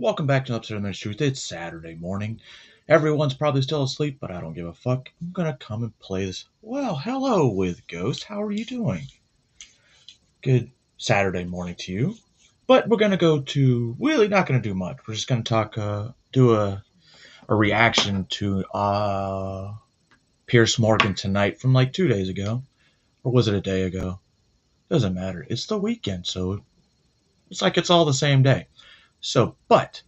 welcome back to Upstairs Man's Truth. It's Saturday morning. Everyone's probably still asleep, but I don't give a fuck. I'm gonna come and play this. Well, hello with Ghost. How are you doing? Good Saturday morning to you. But we're gonna go to really not gonna do much. We're just gonna talk, do a reaction to Pierce Morgan tonight from like 2 days ago, or was it a day ago? Doesn't matter. It's the weekend, so it's like it's all the same day. So, but,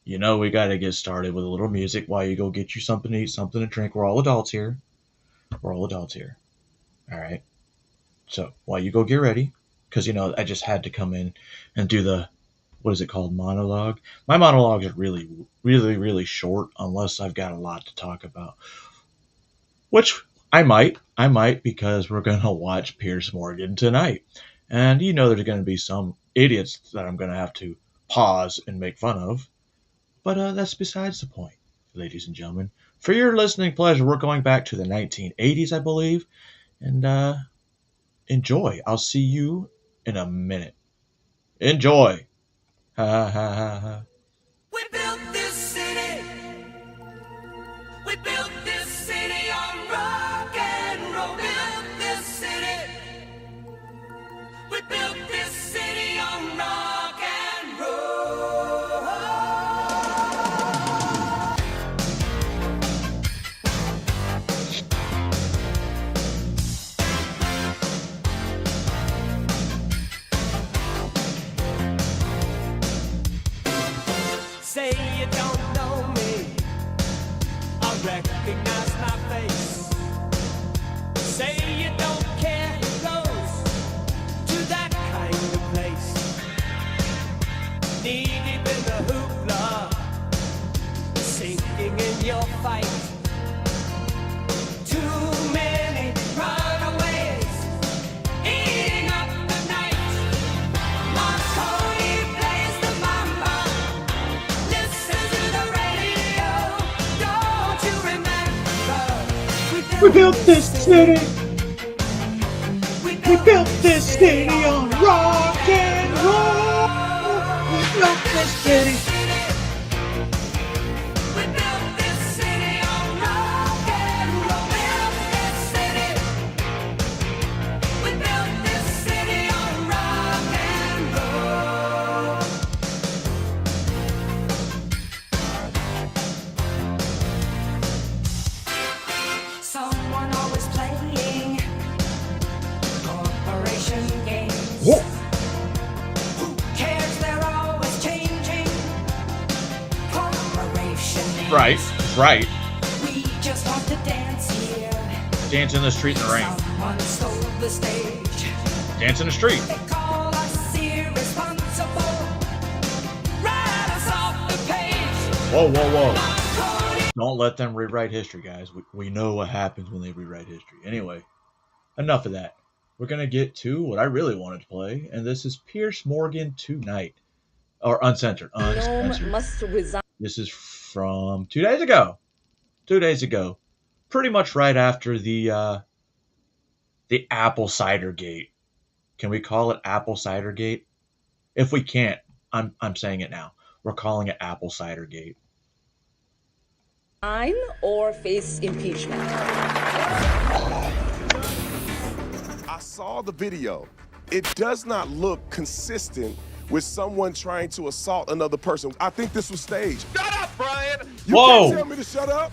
we got to get started with a little music while you go get you something to eat, something to drink. We're all adults here. All right. So, while you go get ready, because, I just had to come in and do what is it called, monologue? My monologues are really, really, really short unless I've got a lot to talk about. Which I might, because we're going to watch Pierce Morgan tonight. And there's going to be some idiots that I'm going to have to pause and make fun of. But that's besides the point, ladies and gentlemen. For your listening pleasure, we're going back to the 1980s, I believe. And enjoy. I'll see you in a minute. Enjoy. Ha ha ha ha. We built this city. We built this city on rock and roll. Built this city. We built this city on rock and roll. Say you don't know me, I recognize my face. Say you don't care who goes to that kind of place. Knee deep in the hoopla, sinking in your fight. Too many runaways, eating up the night. Marconi plays the mamba. Listen to the radio. Don't you remember? We built this city. We built this city on rock and roll. We built this city. We built this city on rock and roll. Built this city. We built this city on rock and roll. Someone always playing corporation games. Whoa. Who cares? They're always changing. Corporation names. Right. We just want to dance here. Dance in the street in the rain. Someone stole the stage. Dance in the street. They call us irresponsible. Write us off the page. Whoa. Marconi. Don't let them rewrite history, guys. We know what happens when they rewrite history. Anyway, enough of that. We're going to get to what I really wanted to play, and this is Pierce Morgan Tonight. Or uncensored. Must resign. This is from 2 days ago. 2 days ago. Pretty much right after the Apple Cider Gate. Can we call it Apple Cider Gate? If we can't, I'm saying it now. We're calling it Apple Cider Gate. Or face impeachment. I saw the video. It does not look consistent with someone trying to assault another person. I think this was staged. Shut up, Brian! You Whoa. can't tell me to shut up.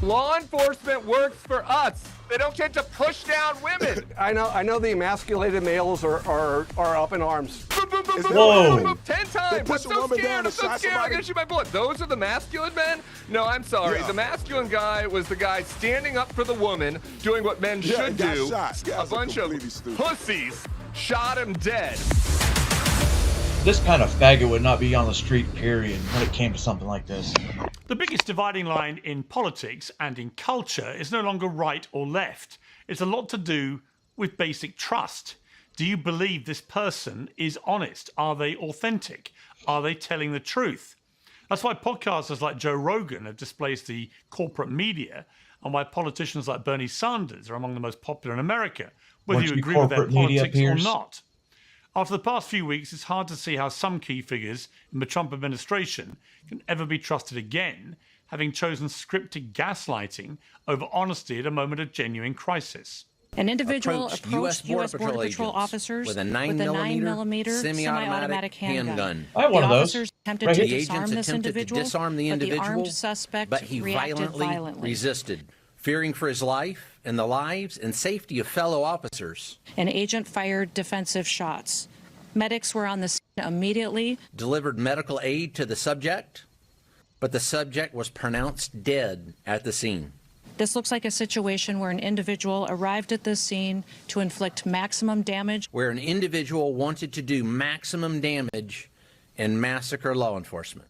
Law enforcement works for us. They don't get to push down women. I know the emasculated males are up in arms. Boom, boom, boom, Is boom, Whoa. boom, boom, 10 times. They I'm push a so woman down scared. I'm and so shot scared. I'm somebody? gonna shoot my bullet. Those are the masculine men? No, I'm sorry. Yeah. The masculine guy was the guy standing up for the woman, doing what men Yeah, should and got do. shot. A Guys are bunch of completely stupid. pussies shot him dead. This kind of faggot would not be on the street, period, when it came to something like this. The biggest dividing line in politics and in culture is no longer right or left. It's a lot to do with basic trust. Do you believe this person is honest? Are they authentic? Are they telling the truth? That's why podcasters like Joe Rogan have displaced the corporate media, and why politicians like Bernie Sanders are among the most popular in America, whether Weren't you you agree with their corporate media, politics or Pierce? not. After the past few weeks, it's hard to see how some key figures in the Trump administration can ever be trusted again, having chosen scripted gaslighting over honesty at a moment of genuine crisis. An individual approached U.S. Border Patrol officers with a 9mm semi-automatic handgun. I have one of those. Officers attempted Right to here. disarm the individual, but he violently resisted, fearing for his life and the lives and safety of fellow officers. An agent fired defensive shots. Medics were on the scene immediately. Delivered medical aid to the subject, but the subject was pronounced dead at the scene. This looks like a situation where an individual arrived at the scene to inflict maximum damage. Where an individual wanted to do maximum damage and massacre law enforcement.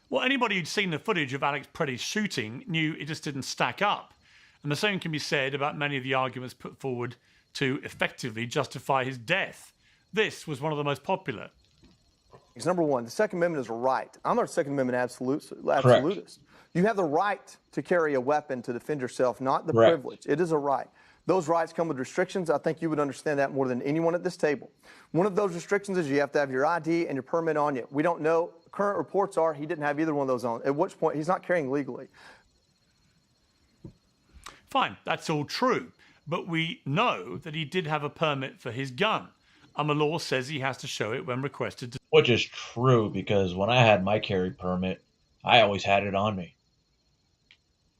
Well, anybody who'd seen the footage of Alex Pretty's shooting knew it just didn't stack up. And the same can be said about many of the arguments put forward to effectively justify his death. This was one of the most popular. Number one, the Second Amendment is a right. I'm a Second Amendment absolutist. You have the right to carry a weapon to defend yourself, not the privilege. It is a right. Those rights come with restrictions. I think you would understand that more than anyone at this table. One of those restrictions is you have to have your ID and your permit on you. We don't know. Current reports are he didn't have either one of those on, at which point he's not carrying legally. Fine, that's all true. But we know that he did have a permit for his gun. And the law says he has to show it when requested to. Which is true, because when I had my carry permit, I always had it on me.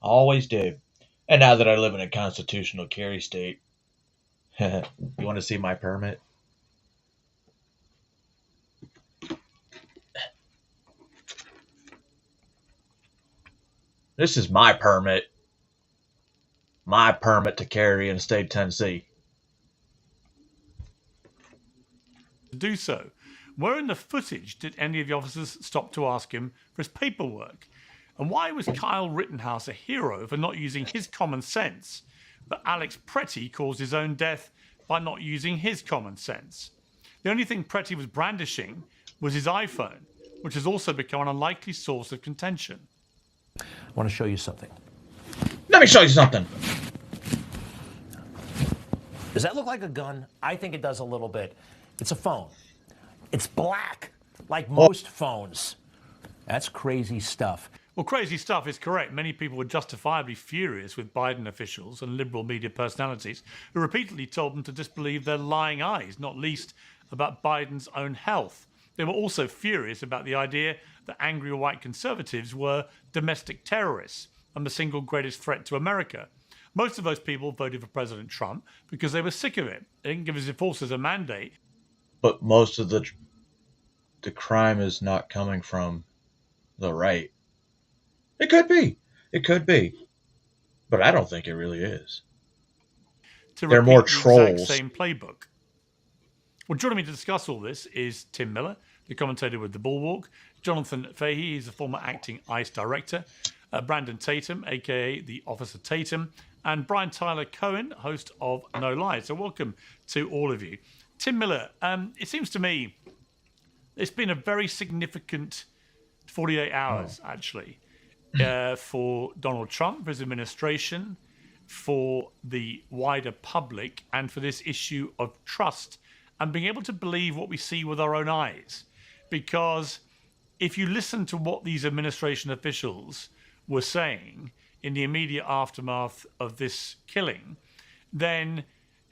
Always did. And now that I live in a constitutional carry state, you want to see my permit? This is my permit. My permit to carry in the state of Tennessee. Do so. Where in the footage did any of the officers stop to ask him for his paperwork? And why was Kyle Rittenhouse a hero for not using his common sense, but Alex Pretty caused his own death by not using his common sense? The only thing Pretty was brandishing was his iPhone, which has also become an unlikely source of contention. I want to show you something. Let me show you something. Does that look like a gun? I think it does a little bit. It's a phone. It's black, like most phones. That's crazy stuff. Well, crazy stuff is correct. Many people were justifiably furious with Biden officials and liberal media personalities who repeatedly told them to disbelieve their lying eyes, not least about Biden's own health. They were also furious about the idea that angry white conservatives were domestic terrorists and the single greatest threat to America. Most of those people voted for President Trump because they were sick of it. They didn't give his enforcers a mandate. But most of the crime is not coming from the right. It could be. It could be. But I don't think it really is. They're more trolls. Exact same playbook. Well, joining me to discuss all this is Tim Miller, the commentator with The Bulwark, Jonathan Fahey, he's a former acting ICE director, Brandon Tatum, a.k.a. the Officer Tatum, and Brian Tyler Cohen, host of No Lies. So welcome to all of you. Tim Miller, it seems to me it's been a very significant 48 hours, actually, for Donald Trump, for his administration, for the wider public, and for this issue of trust and being able to believe what we see with our own eyes. Because if you listen to what these administration officials were saying in the immediate aftermath of this killing, then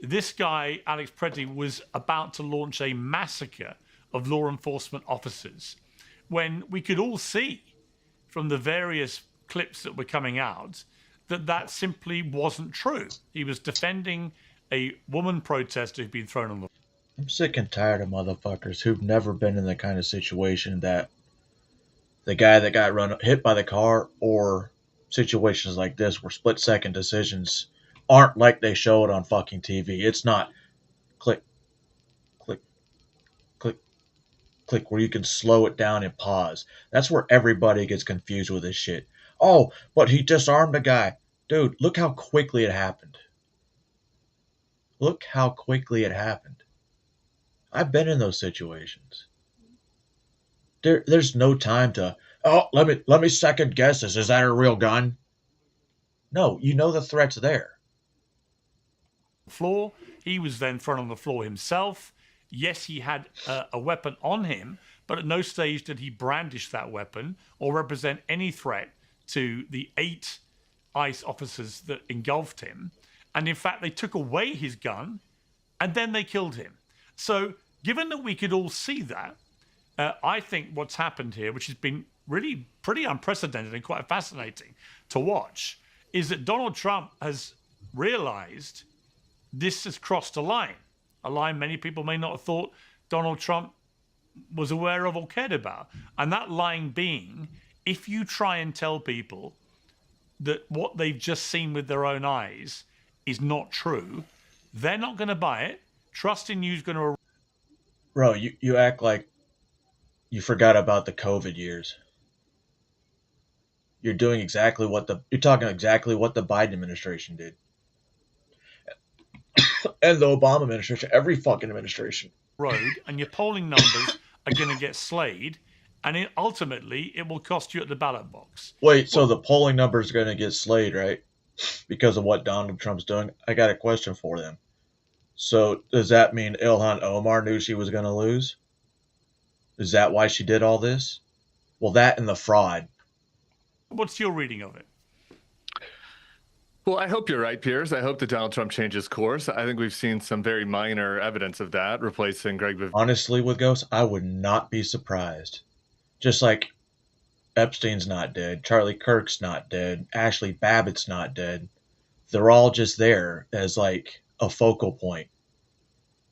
this guy, Alex Pretty, was about to launch a massacre of law enforcement officers when we could all see from the various clips that were coming out that that simply wasn't true. He was defending a woman protester who'd been thrown on the... I'm sick and tired of motherfuckers who've never been in the kind of situation that the guy that got hit by the car, or situations like this where split-second decisions aren't like they show it on fucking TV. It's not click, click, click, click, where you can slow it down and pause. That's where everybody gets confused with this shit. Oh, but he disarmed a guy. Dude, look how quickly it happened. Look how quickly it happened. I've been in those situations. There's no time to, oh, let me second guess this. Is that a real gun? No, you know the threat's there. Floor. He was then thrown on the floor himself. Yes, he had a weapon on him, but at no stage did he brandish that weapon or represent any threat to the 8 ICE officers that engulfed him. And in fact, they took away his gun and then they killed him. So given that we could all see that, I think what's happened here, which has been really pretty unprecedented and quite fascinating to watch, is that Donald Trump has realized this has crossed a line many people may not have thought Donald Trump was aware of or cared about. And that line being, if you try and tell people that what they've just seen with their own eyes is not true, they're not going to buy it. Trust in you is going to... Bro, you act like you forgot about the COVID years. You're doing exactly you're talking exactly what the Biden administration did. And the Obama administration, every fucking administration. Road, and your polling numbers are going to get slayed, and ultimately it will cost you at the ballot box. Wait, so the polling numbers are going to get slayed, right? Because of what Donald Trump's doing? I got a question for them. So does that mean Ilhan Omar knew she was going to lose? Is that why she did all this? Well, that and the fraud. What's your reading of it? Well, I hope you're right, Piers. I hope that Donald Trump changes course. I think we've seen some very minor evidence of that, replacing Greg Bavino. Honestly, with Ghost, I would not be surprised. Just like Epstein's not dead, Charlie Kirk's not dead, Ashley Babbitt's not dead. They're all just there as like a focal point,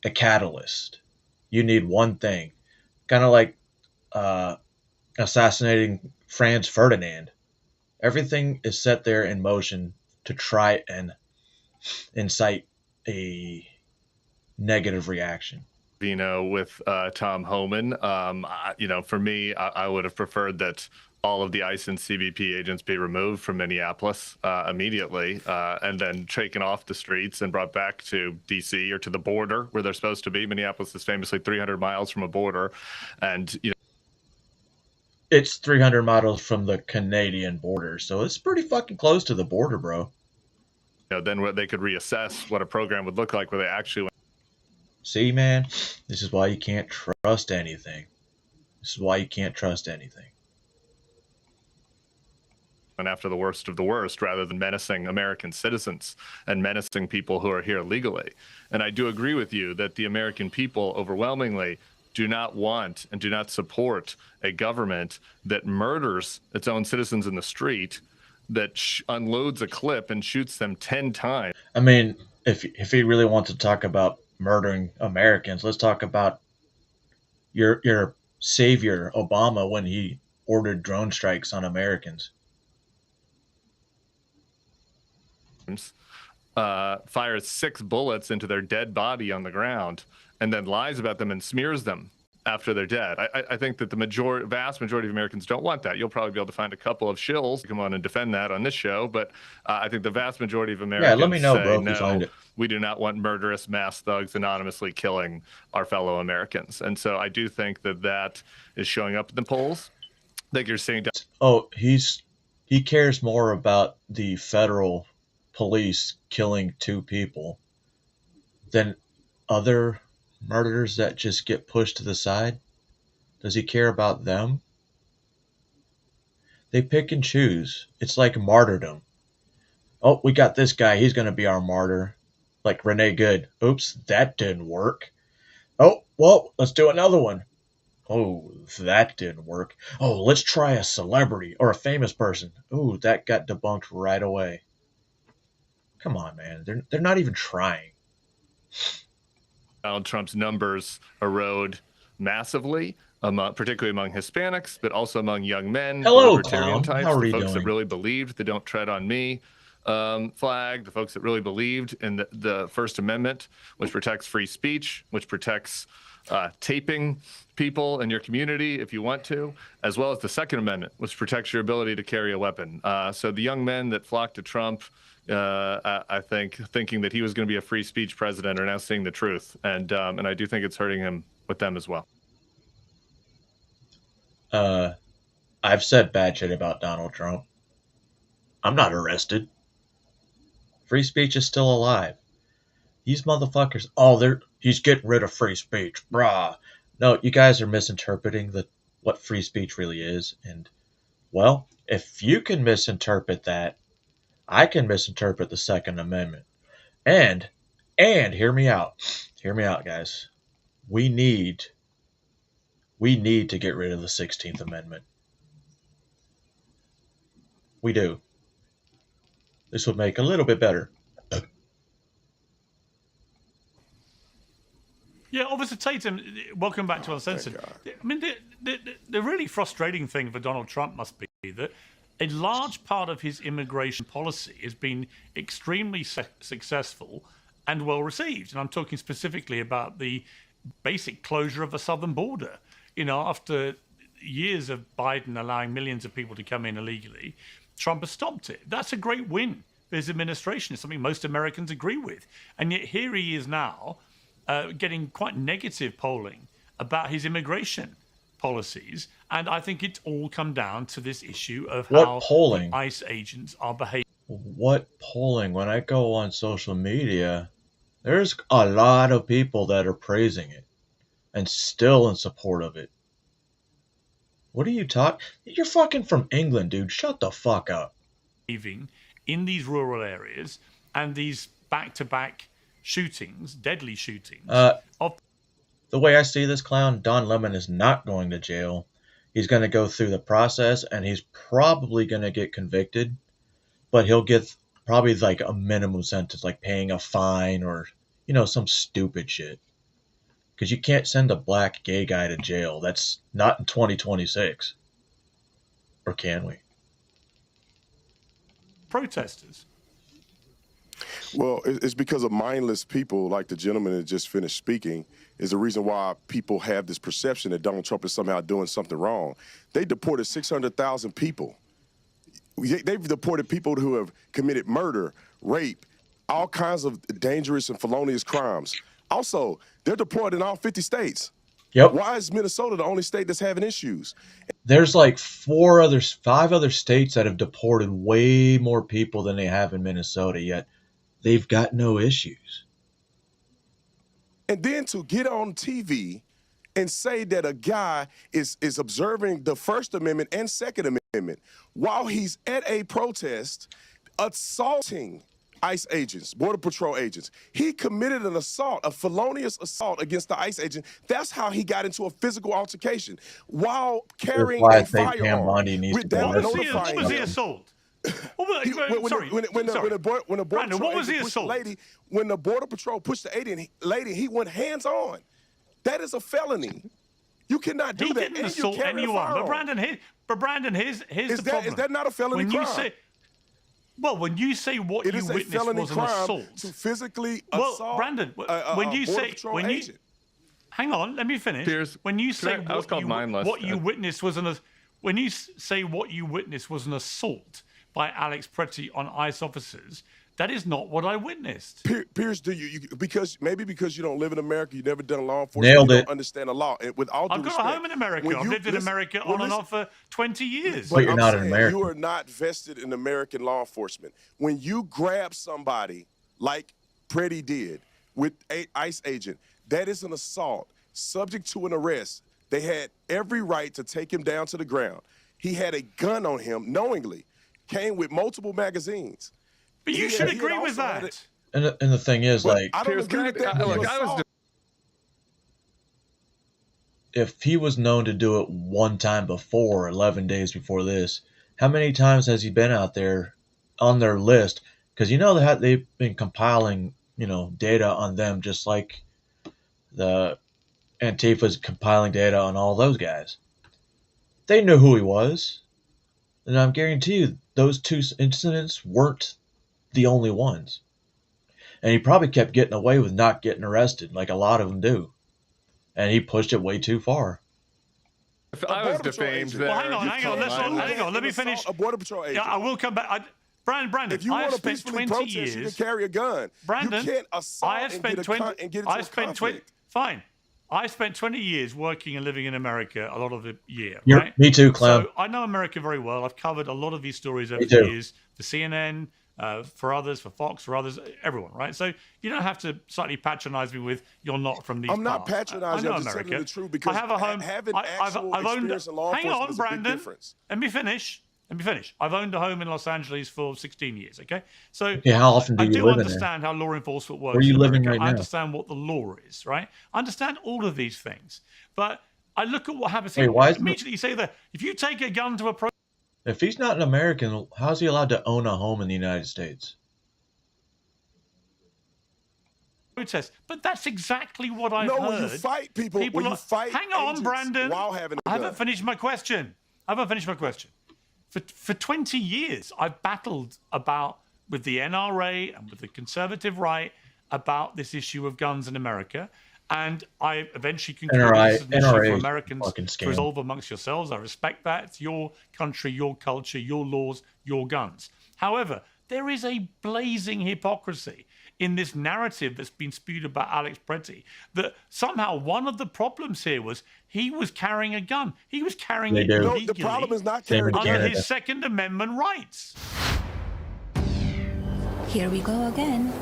a catalyst. You need one thing. Kind of like assassinating Franz Ferdinand. Everything is set there in motion to try and incite a negative reaction. With Tom Homan, for me, I would have preferred that all of the ICE and CBP agents be removed from Minneapolis immediately and then taken off the streets and brought back to D.C. or to the border where they're supposed to be. Minneapolis is famously 300 miles from a border. And, it's 300 miles from the Canadian border, so it's pretty fucking close to the border, bro. Then they could reassess what a program would look like where they actually went. See, man, this is why you can't trust anything. This is why you can't trust anything. And after the worst of the worst, rather than menacing American citizens and menacing people who are here legally. And I do agree with you that the American people overwhelmingly do not want and do not support a government that murders its own citizens in the street, that unloads a clip and shoots them 10 times. I mean, if he really wants to talk about murdering Americans, let's talk about your savior, Obama, when he ordered drone strikes on Americans. Fires 6 bullets into their dead body on the ground and then lies about them and smears them after they're dead. I think that the vast majority of Americans don't want that. You'll probably be able to find a couple of shills to come on and defend that on this show, but I think the vast majority of Americans let me know, say, bro, if you find it. We do not want murderous mass thugs anonymously killing our fellow Americans. And so I do think that is showing up in the polls. I think you're seeing... Oh, he cares more about the federal police killing 2 people than other murderers that just get pushed to the side. Does he care about them? They pick and choose. It's like martyrdom. Oh, we got this guy. He's going to be our martyr. Like Renee Good. Oops, that didn't work. Oh, well, let's do another one. Oh, that didn't work. Oh, let's try a celebrity or a famous person. Oh, that got debunked right away. Come on, man. They're not even trying. Donald Trump's numbers erode massively, particularly among Hispanics, but also among young men. Hello, libertarian Tom. types, How are the you folks doing? that really believed the "Don't Tread on Me" flag, the folks that really believed in the First Amendment, which protects free speech, which protects taping people in your community if you want to, as well as the Second Amendment, which protects your ability to carry a weapon. So the young men that flocked to Trump, I think, thinking that he was going to be a free speech president, are now seeing the truth, and I do think it's hurting him with them as well. I've said bad shit about Donald Trump. I'm not arrested. Free speech is still alive. These motherfuckers, he's getting rid of free speech, brah. No, you guys are misinterpreting what free speech really is. And, well, if you can misinterpret that, I can misinterpret the Second Amendment. And hear me out. Hear me out, guys. We need to get rid of the 16th Amendment. We do. This would make a little bit better. Yeah, Officer Tatum, welcome back to Uncensored. I mean, the really frustrating thing for Donald Trump must be that a large part of his immigration policy has been extremely successful and well received. And I'm talking specifically about the basic closure of the southern border. You know, after years of Biden allowing millions of people to come in illegally, Trump has stopped it. That's a great win for his administration. It's something most Americans agree with. And yet here he is now getting quite negative polling about his immigration policies. And I think it's all come down to this issue of how ICE agents are behaving. What polling? When I go on social media, there's a lot of people that are praising it and still in support of it. What are you talking? You're fucking from England, dude. Shut the fuck up. In these rural areas and these back-to-back shootings, deadly shootings. The way I see this clown, Don Lemon is not going to jail. He's going to go through the process, and he's probably going to get convicted, but he'll get probably like a minimum sentence, like paying a fine or, you know, some stupid shit. Because you can't send a black gay guy to jail. That's not in 2026. Or can we? Protesters. Well, it's because of mindless people like the gentleman that just finished speaking is the reason why people have this perception that Donald Trump is somehow doing something wrong. They deported 600,000 people. They've deported people who have committed murder, rape, all kinds of dangerous and felonious crimes. Also, they're deployed in all 50 states. Yep. Why is Minnesota the only state that's having issues? There's like 5 other states that have deported way more people than they have in Minnesota, yet they've got no issues. And then to get on TV and say that a guy is observing the First Amendment and Second Amendment while he's at a protest assaulting ICE agents, Border Patrol agents. He committed an assault, a felonious assault against the ICE agent. That's how he got into a physical altercation while carrying a firearm. What was the assault? Sorry. When the Border Patrol pushed the lady, he went hands on. That is a felony. You cannot do that. He didn't assault anyone. But Brandon, here's the problem. Is that not a felony crime? When you say what you witnessed was an assault, to physically assault. Brandon, when you say hang on, let me finish. Piers, when you say what you witnessed was when you say what you witnessed was an assault by Alex Pretty on ICE officers, that is not what I witnessed. Piers, do you because you don't live in America, you've never done law enforcement, Nailed you it. don't understand the law. And with all due I've got respect, a home in America. I've lived in America on and off for 20 years. But you're not an American. You are not vested in American law enforcement. When you grab somebody like Pretty did with an ICE agent, that is an assault, subject to an arrest. They had every right to take him down to the ground. He had a gun on him knowingly, came with multiple magazines. But you should agree with that. And the thing is, Well, like, I don't agree with that. if he was known to do it one time before, 11 days before this, how many times has he been out there on their list? Because you know that they've been compiling, data on them, just like the Antifa's compiling data on all those guys. They knew who he was, and I guarantee you those two incidents weren't the only ones. And he probably kept getting away with not getting arrested, like a lot of them do. And he pushed it way too far. If I was defamed there... Well, hang on. Let me finish. A Border Patrol agent. Yeah, I will come back. Brandon, if you want to peacefully protest, years, you can carry a gun. Brandon, you can't assault and get into a conflict. Fine. I spent 20 years working and living in America, a lot of the year. Right? Me too, clown. So I know America very well. I've covered a lot of these stories over the years. The CNN, for others, for Fox, for others, everyone, right? So you don't have to slightly patronize me with "you're not from these I'm not parts." patronizing. I know I'm just America. telling you the truth because I have a home. having I've actual owned. experience in law Hang enforcement on, is a big Brandon. difference. Let me finish. I've owned a home in Los Angeles for 16 years. Okay, so Okay, how often do I you do live in there? understand how law enforcement works. Where are you in living America. right I now? understand what the law is, right? I understand all of these things, but I look at what happens. Wait, why is immediately you say that if you take a gun to a If he's not an American, how's he allowed to own a home in the United States? protest, but that's exactly what I've heard. No, when you fight people when you fight hang on, agents Brandon. while having a I haven't gun. finished my question. For 20 years, I've battled with the NRA and with the conservative right about this issue of guns in America. And I eventually concluded this is an issue for Americans to resolve amongst yourselves. I respect that. It's your country, your culture, your laws, your guns. However, there is a blazing hypocrisy in this narrative that's been spewed about Alex Pretty, that somehow one of the problems here was he was carrying a gun. He was carrying it illegally. No, the problem is not carrying under Canada. his Second Amendment rights. Here we go again.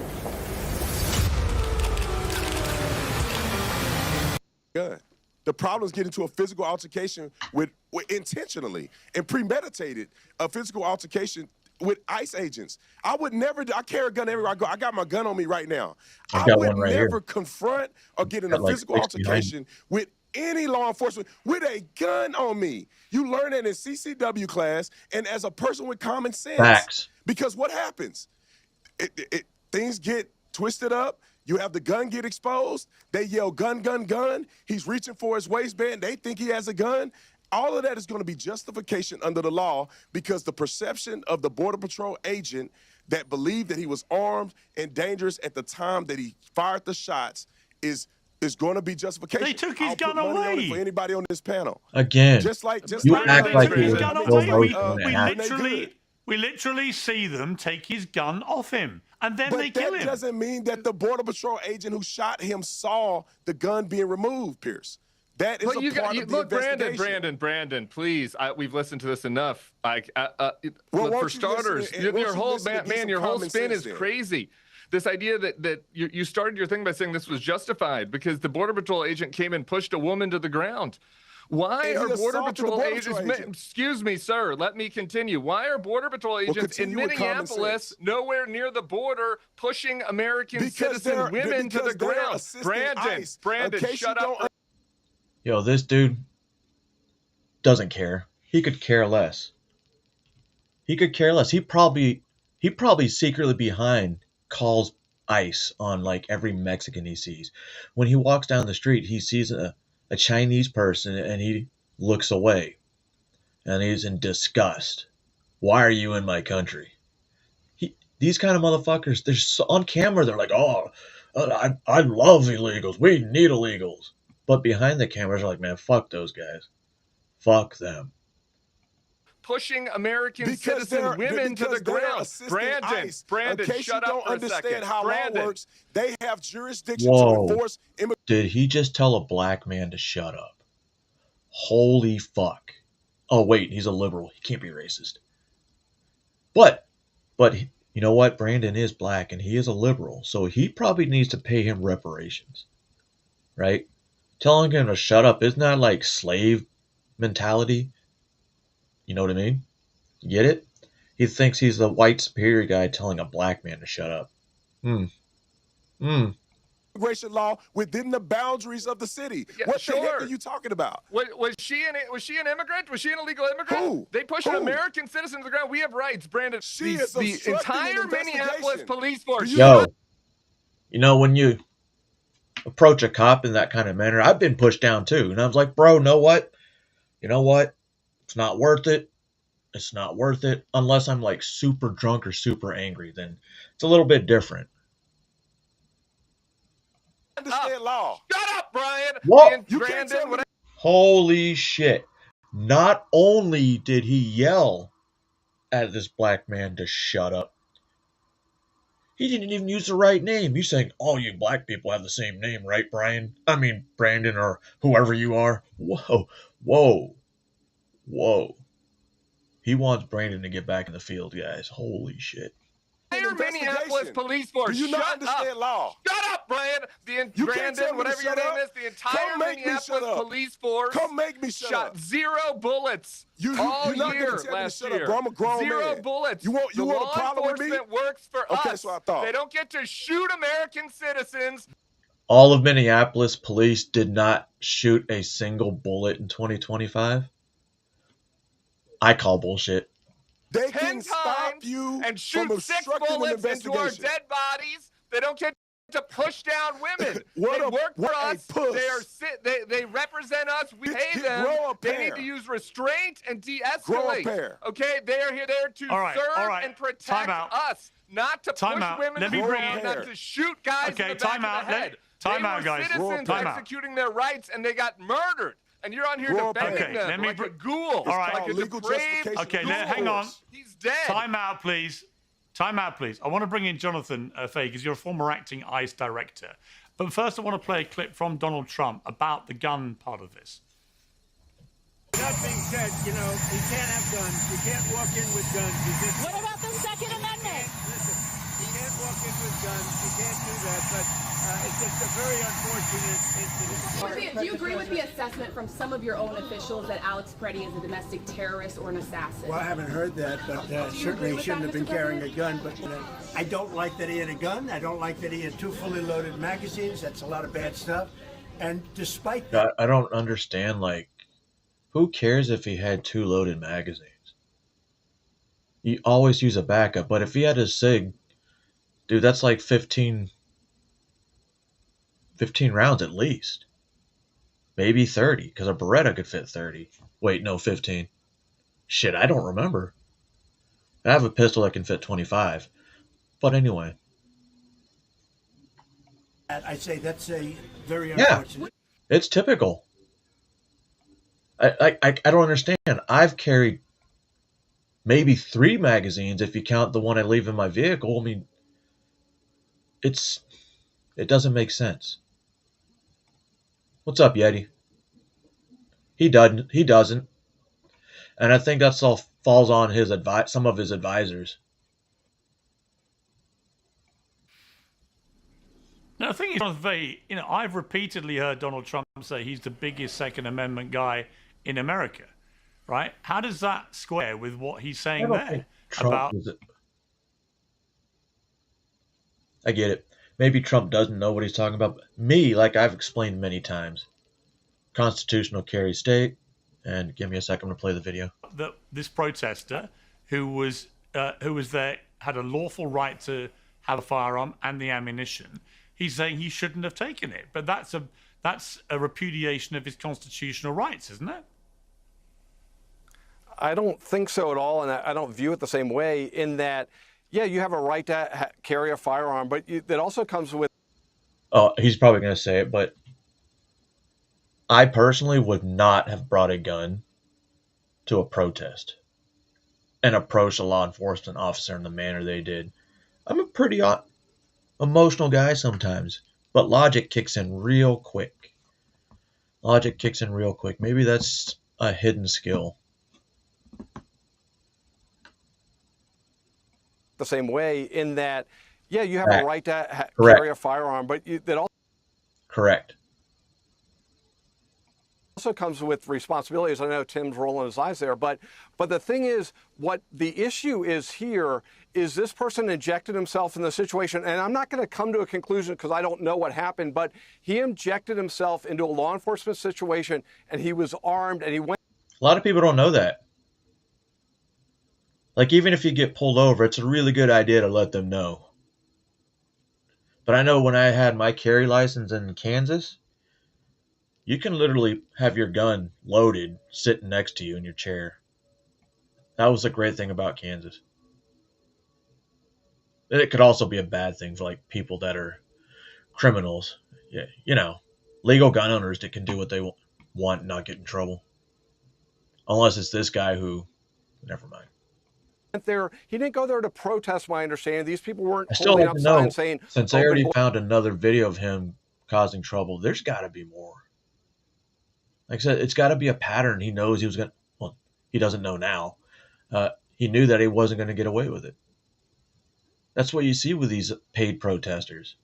Gun. The problem is getting into a physical altercation with intentionally and premeditated a physical altercation with ICE agents. I would never. I carry a gun everywhere I go. I got my gun on me right now. I would never confront or get in a physical altercation with any law enforcement with a gun on me. You learn that in CCW class and as a person with common sense. Facts. Because what happens? Things get twisted up. You have the gun get exposed. They yell, gun, gun, gun. He's reaching for his waistband. They think he has a gun. All of that is going to be justification under the law because the perception of the Border Patrol agent that believed that he was armed and dangerous at the time that he fired the shots is going to be justification. They took his gun money on it away. for anybody on this panel. Again, just like you act like he was slow motion when it happened. We literally see them take his gun off him, and then they But kill that him. doesn't mean that the Border Patrol agent who shot him saw the gun being removed, Pierce. That is But a part of the look, investigation. Brandon, please. We've listened to this enough. Look, why for don't you starters, listen and- your whole listen and get some your whole common spin sense is then? crazy. This idea that you started your thing by saying this was justified because the Border Patrol agent came and pushed a woman to the ground. Why And are he Border assaulted the Patrol Border agents? Patrol agent. Excuse me, sir. Let me continue. Why are Border Patrol agents in continue with common Minneapolis, sense. nowhere near the border, pushing American Because citizen they're- women to the because they're ground? assisting Brandon, ICE. Brandon, In case shut you up. don't Yo, this dude doesn't care. He could care less. He could care less. He probably secretly behind calls ICE on like every Mexican he sees. When he walks down the street, he sees a Chinese person and he looks away. And he's in disgust. Why are you in my country? These kind of motherfuckers, they're so, on camera, they're like, oh, I love illegals. We need illegals. But behind the cameras, they're like, man, fuck those guys. Fuck them. Pushing American Because citizen they're- women to the because they're ground. assisting Brandon, ICE. Brandon, in case shut you up don't for a understand second. how Brandon, law works, they have jurisdiction Whoa. to enforce immigration. Did he just tell a black man to shut up? Holy fuck. Oh, wait, he's a liberal. He can't be racist. But you know what? Brandon is black and he is a liberal, so he probably needs to pay him reparations. Right? Telling him to shut up, isn't that like slave mentality? You know what I mean? You get it? He thinks he's the white superior guy telling a black man to shut up. Immigration law within the boundaries of the city. Yeah, What the sure. heck are you talking about? was she an immigrant? Was she an illegal immigrant? Who? They pushed an Who? American citizen to the ground. We have rights, Brandon. She the is obstructing entire an Minneapolis investigation. police force. Yo, you know, when you approach a cop in that kind of manner, I've been pushed down too. And I was like, bro, know what? You know what? It's not worth it. It's not worth it. Unless I'm like super drunk or super angry, then it's a little bit different. Understand law. Shut up, Brian. What? And You can't Brandon, tell me. Holy shit. Not only did he yell at this black man to shut up, he didn't even use the right name. He's saying, all you black people have the same name, right, Brian? I mean, Brandon or whoever you are. Whoa, whoa, whoa. He wants Brandon to get back in the field, guys. Holy shit. Minneapolis police force. Do you not understand law? Shut up, Brian. You can't tell me Whatever to your shut name up. is, the entire Minneapolis police force. Come make me shut up. 0 bullets all you're not year gonna tell me to last shut year. up, bro. I'm a grown 0 man. bullets. You want a problem with me? Law enforcement works for us. Okay, so I thought. They don't get to shoot American citizens. All of Minneapolis police did not shoot a single bullet in 2025. I call bullshit. They 10 can stop times you and shoot from 6 obstructing an bullets into our investigation. dead bodies. They don't get to push down women. What they a- work what for a us. puss. They represent us. We pay them. grow a They pair. need to use restraint and Grow de-escalate. a pair. Okay, they are here there to All right, serve all right. and protect Time out. us, not to Time push out. women Let me bring around, it- not to shoot guys Okay, in the back time out. of the head. Time they out, were guys. citizens Time out. executing their rights, and they got murdered. And you're on here Grow a defending pair. Okay, them let me like a br- ghoul. All right. like a Legal depraved justification. Okay, ghoul. hang on. He's dead. Time out, please. Time out, please. I want to bring in Jonathan Fay because you're a former acting ICE director. But first, I want to play a clip from Donald Trump about the gun part of this. That being said, you know, you can't have guns. You can't walk in with guns. What about the Second Amendment? Listen, you can't walk in with guns. You can't do that. But it's just a very unfortunate incident. Do you agree with the assessment from some of your own officials that Alex Preddy is a domestic terrorist or an assassin? Well, I haven't heard that, but certainly he shouldn't have been carrying a gun. But I don't like that he had a gun. I don't like that he had 2 fully loaded magazines. That's a lot of bad stuff. And despite that, I don't understand, like, who cares if he had 2 loaded magazines? You always use a backup, but if he had a SIG, dude, that's like 15 rounds at least. Maybe 30, because a Beretta could fit 30. Wait, no, 15. Shit, I don't remember. I have a pistol that can fit 25. But anyway. I say that's a very Yeah, unfortunate. it's typical. I don't understand. I've carried maybe 3 magazines if you count the one I leave in my vehicle. I mean, it doesn't make sense. What's up, Yeti? He doesn't. And I think that's all falls on his some of his advisors. Now, the thing is, I've repeatedly heard Donald Trump say he's the biggest Second Amendment guy in America, right? How does that square with what he's saying there about? I get it. Maybe Trump doesn't know what he's talking about. But me, like I've explained many times, constitutional carry state. And give me a second to play the video. That this protester who was there had a lawful right to have a firearm and the ammunition. He's saying he shouldn't have taken it, but that's a repudiation of his constitutional rights, isn't it? I don't think so at all, and I don't view it the same way in that, yeah, you have a right to carry a firearm, but that also comes with... Oh, he's probably going to say it, but I personally would not have brought a gun to a protest and approached a law enforcement officer in the manner they did. I'm a pretty emotional guy sometimes, but logic kicks in real quick. Maybe that's a hidden skill. The same way in that, yeah, you have a right to Correct. carry a firearm, but that also... Correct. Also comes with responsibilities. I know Tim's rolling his eyes there, but the thing is, what the issue is here is this person injected himself in the situation, and I'm not going to come to a conclusion because I don't know what happened, but he injected himself into a law enforcement situation, and he was armed, and he went... A lot of people don't know that. Like, even if you get pulled over, it's a really good idea to let them know. But I know when I had my carry license in Kansas, you can literally have your gun loaded sitting next to you in your chair. That was the great thing about Kansas. It could also be a bad thing for like people that are criminals. Yeah, you know, legal gun owners that can do what they want and not get in trouble. Unless it's this guy who, never mind. There, he didn't go there to protest, my understanding. These people weren't I still holding don't up know, signs saying... since I already found another video of him causing trouble, there's got to be more. Like I said, it's got to be a pattern. He knows he was going to, well, he doesn't know now. He knew that he wasn't going to get away with it. That's what you see with these paid protesters.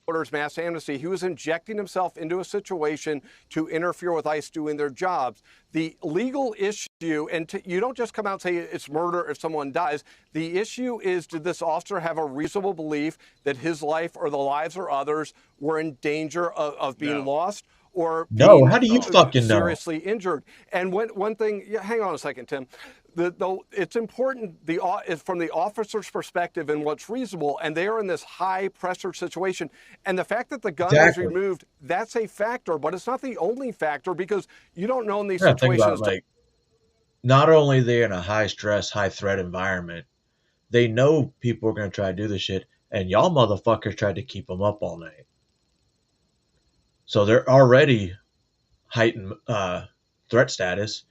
Orders mass amnesty. He was injecting himself into a situation to interfere with ICE doing their jobs. The legal issue, and you don't just come out and say it's murder if someone dies. The issue is, did this officer have a reasonable belief that his life or the lives of others were in danger of being lost? Or no, how do you fucking know? Seriously injured. And one thing, hang on a second, Tim. It's important from the officer's perspective and what's reasonable, and they are in this high pressure situation. And the fact that the gun was removed, that's a factor, but it's not the only factor, because you don't know in these situations. Like, not only are they in a high stress, high threat environment, they know people are going to try to do this shit, and y'all motherfuckers tried to keep them up all night. So they're already heightened threat status.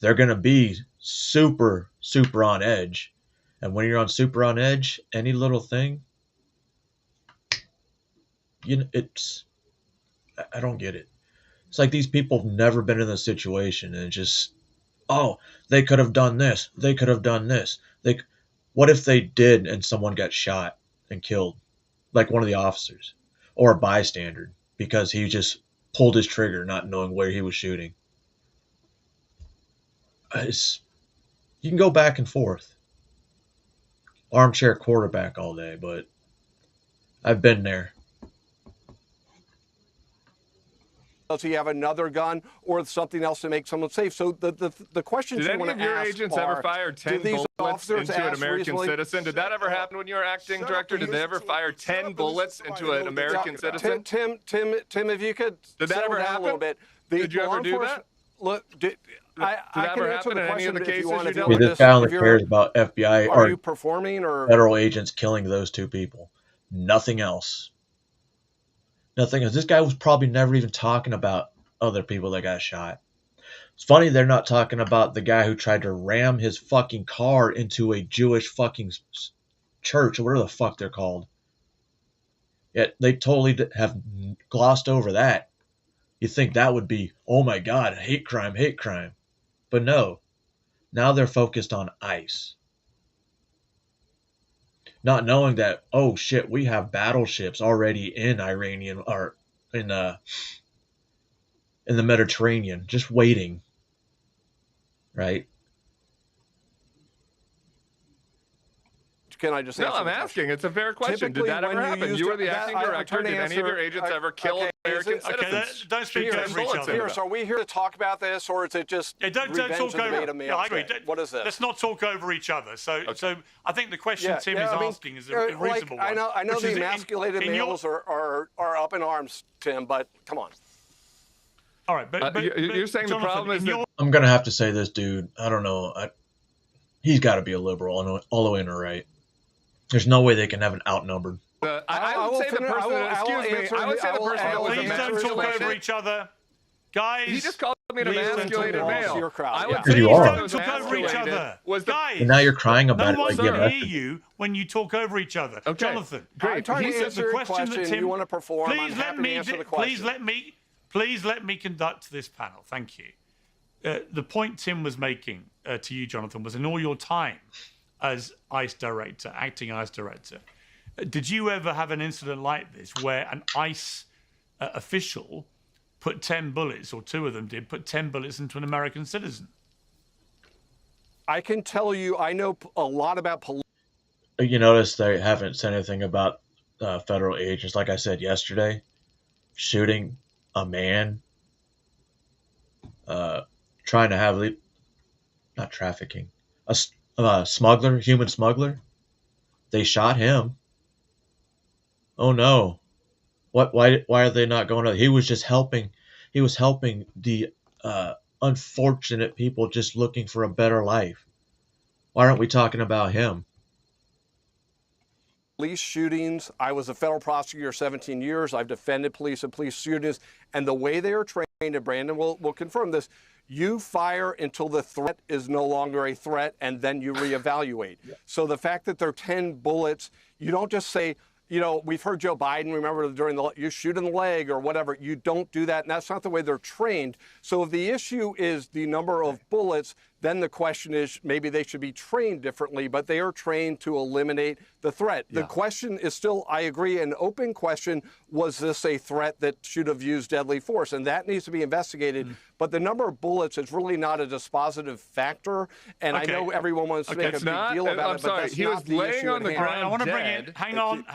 They're going to be super, super on edge. And when you're on super on edge, any little thing, I don't get it. It's like these people have never been in this situation, and just, oh, they could have done this. They could have done this. What if they did and someone got shot and killed, like one of the officers or a bystander, because he just pulled his trigger not knowing where he was shooting? You can go back and forth, armchair quarterback all day, but I've been there. So you have another gun or something else to make someone safe. So the question did any of your agents ever fire 10 bullets into an American citizen? Did that ever happen when you were acting director? Did they ever fire 10 bullets into an American citizen? Tim, if you could did that ever happen a little bit. Did you ever do that? Look, I can answer the question if you want to deal with this. This guy only cares about FBI or you performing or federal agents killing those two people. Nothing else. Nothing else. This guy was probably never even talking about other people that got shot. It's funny they're not talking about the guy who tried to ram his fucking car into a Jewish fucking church or whatever the fuck they're called. Yet they totally have glossed over that. You think that would be, oh my God, hate crime. But no. Now they're focused on ICE. Not knowing that, oh shit, we have battleships already in Iranian or in the Mediterranean, just waiting, right? Can I just answer? No, I'm asking. It's a fair question. Did that ever happen? You were the acting director. Did any of your agents ever kill American citizens? Don't speak over each other. Are we here to talk about this, or is it just don't talk over? Yeah, I agree. What is this? Let's not talk over each other. So I think the question Tim is asking is a reasonable one. I know the emasculated males are up in arms, Tim, but come on. All right, but you're saying Jonathan, the problem is that I'm gonna have to say this dude. I don't know. He's got to be a liberal all the way in the right. There's no way they can have an outnumbered. I would say the person. Please don't talk over each other, guys. He just called me an emasculated male. Please don't talk over each other, guys. And now you're crying about it. No one can hear you when you talk over each other. Okay. Jonathan, great. The question that Tim, you want to perform. Please let me conduct this panel. Thank you. The point Tim was making to you, Jonathan, was in all your time as ICE director, acting ICE director, did you ever have an incident like this where an ICE official put 10 bullets, or two of them did, put 10 bullets into an American citizen? I can tell you, I know a lot about police. You notice they haven't said anything about federal agents. Like I said yesterday, shooting a man, trying to have, not trafficking, a smuggler, human smuggler. They shot him. Oh no. Why are they not going to? He was just helping. He was helping the unfortunate people just looking for a better life. Why aren't we talking about him? Police shootings. I was a federal prosecutor 17 years. I've defended police and police shootings. And the way they are trained, and Brandon will confirm this, you fire until the threat is no longer a threat, and then you reevaluate. Yeah. So the fact that there are 10 bullets, you don't just say, you know, we've heard Joe Biden, remember, you shoot in the leg or whatever. You don't do that, and that's not the way they're trained. So if the issue is the number of bullets, then the question is maybe they should be trained differently, but they are trained to eliminate the threat. The question is still, I agree, an open question. Was this a threat that should have used deadly force? And that needs to be investigated. But the number of bullets is really not a dispositive factor. And I know everyone wants to make a big deal about it, but that's not the issue at hand. I want to bring in, hang on.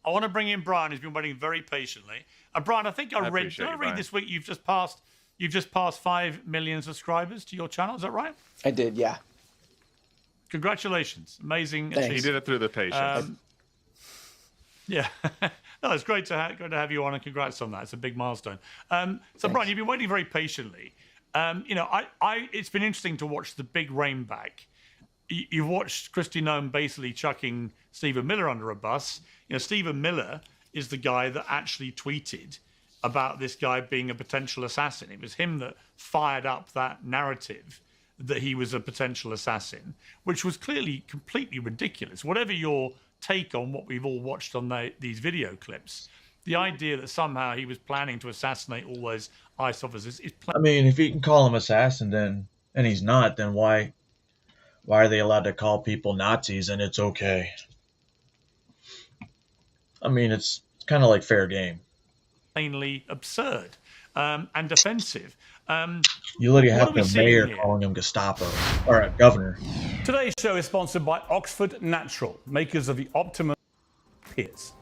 I want to bring in Brian, who's been waiting very patiently. Brian, I think I read, did I read this week you've just passed 5 million subscribers to your channel, is that right? I did, yeah. Congratulations. Amazing achievement. He did it through the patience. Yeah. No, it's great to have you on, and congrats on that. It's a big milestone. So, Brian, you've been waiting very patiently. It's been interesting to watch the big rain back. You've watched Kristi Noem basically chucking Stephen Miller under a bus. Stephen Miller is the guy that actually tweeted about this guy being a potential assassin. It was him that fired up that narrative that he was a potential assassin, which was clearly completely ridiculous. Whatever your take on what we've all watched on these video clips, the idea that somehow he was planning to assassinate all those ICE officers is... I mean, if you can call him assassin, then, and he's not, then why are they allowed to call people Nazis and it's okay? I mean, it's kind of like fair game. Plainly absurd and offensive. You literally have the mayor calling him Gestapo, or governor. Today's show is sponsored by Oxford Natural, makers of the Optimum Pierce.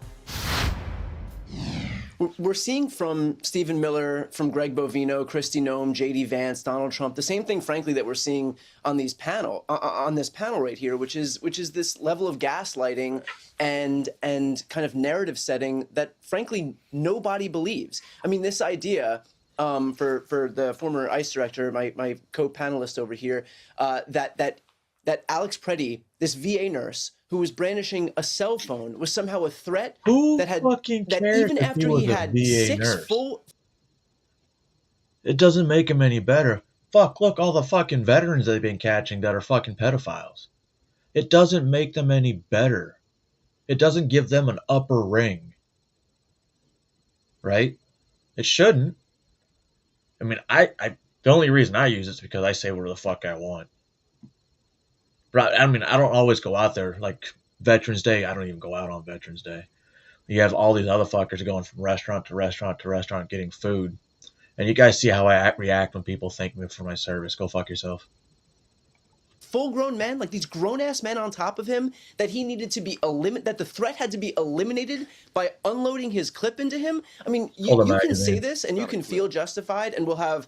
We're seeing from Stephen Miller, from Greg Bovino, Kristi Noem, J.D. Vance, Donald Trump, the same thing, frankly, that we're seeing on this panel right here, which is this level of gaslighting and kind of narrative setting that, frankly, nobody believes. I mean, this idea for the former ICE director, my co-panelist over here, that Alex Preddy, this VA nurse who was brandishing a cell phone, was somehow a threat even after he had 6 full... It doesn't make him any better. Fuck, look, all the fucking veterans they've been catching that are fucking pedophiles. It doesn't make them any better. It doesn't give them an upper ring. Right? It shouldn't. I mean, the only reason I use it is because I say whatever the fuck I want. But I mean, I don't always go out there. Like Veterans Day, I don't even go out on Veterans Day. You have all these other fuckers going from restaurant to restaurant to restaurant getting food. And you guys see how I react when people thank me for my service. Go fuck yourself. Full-grown men, like these grown-ass men on top of him, that he needed to be that the threat had to be eliminated by unloading his clip into him. I mean, you can say this and you can feel justified, and we'll have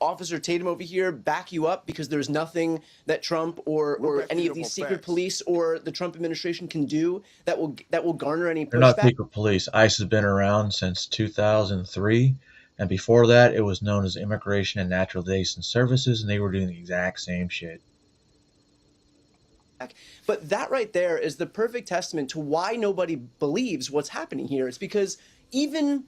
Officer Tatum over here back you up, because there's nothing that Trump or any of these secret police or the Trump administration can do that will garner any pushback. They're not secret police. ICE has been around since 2003. And before that, it was known as Immigration and Naturalization Services, and they were doing the exact same shit. But that right there is the perfect testament to why nobody believes what's happening here. It's because even